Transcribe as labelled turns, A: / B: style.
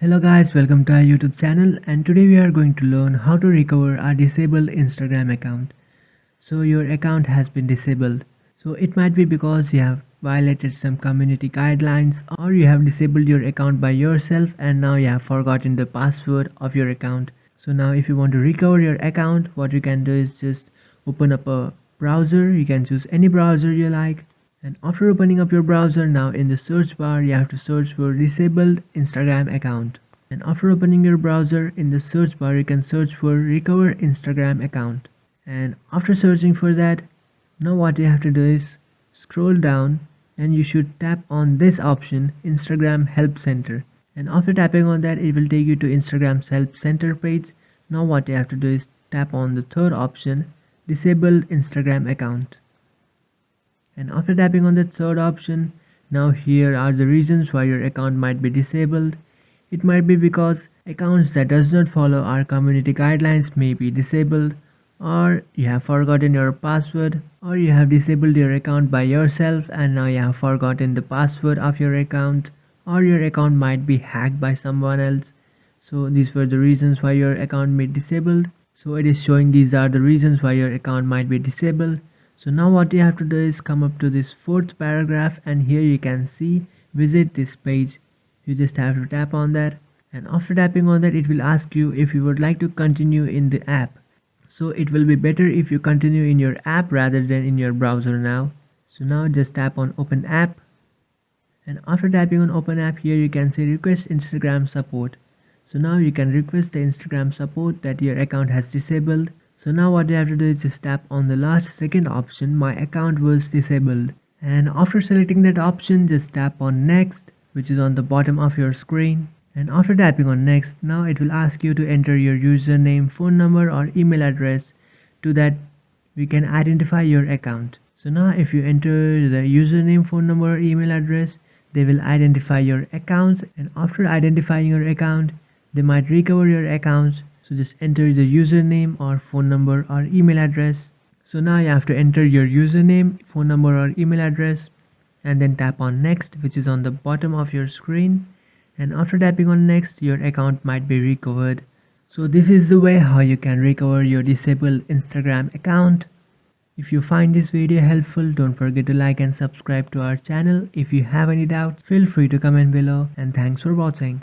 A: Hello guys, welcome to our YouTube channel, and today we are going to learn how to recover our disabled Instagram account. So your account has been disabled. So it might be because you have violated some community guidelines, or you have disabled your account by yourself and now you have forgotten the password of your account. So now if you want to recover your account, what you can do is just open up a browser. You can choose any browser you like, and after opening up your browser, now in the search bar you have to search for disabled Instagram account. And after opening your browser, in the search bar you can search for recover Instagram account. And after searching for that, now what you have to do is scroll down and you should tap on this option, Instagram Help Center. And after tapping on that, it will take you to Instagram's Help Center page. Now what you have to do is tap on the third option, disabled Instagram account. And after tapping on the third option, now here are the reasons why your account might be disabled. It might be because accounts that does not follow our community guidelines may be disabled, or you have forgotten your password, or you have disabled your account by yourself and now you have forgotten the password of your account, or your account might be hacked by someone else. So these were the reasons why your account may be disabled. So it is showing these are the reasons why your account might be disabled. So now what you have to do is come up to this fourth paragraph, and here you can see visit this page. You just have to tap on that, and after tapping on that, it will ask you if you would like to continue in the app. So it will be better if you continue in your app rather than in your browser now. So now just tap on open app, and after tapping on open app, here you can say request Instagram support. So now you can request the Instagram support that your account has disabled. So now what you have to do is just tap on the last second option, my account was disabled. And after selecting that option, just tap on next, which is on the bottom of your screen. And after tapping on next, now it will ask you to enter your username, phone number or email address. To that we can identify your account. So now if you enter the username, phone number or email address, they will identify your account, and after identifying your account, they might recover your account. So just enter the username or phone number or email address. So now you have to enter your username, phone number or email address, and then tap on next, which is on the bottom of your screen. And after tapping on next, your account might be recovered. So this is the way how you can recover your disabled Instagram account. If you find this video helpful, don't forget to like and subscribe to our channel. If you have any doubts, feel free to comment below, and thanks for watching.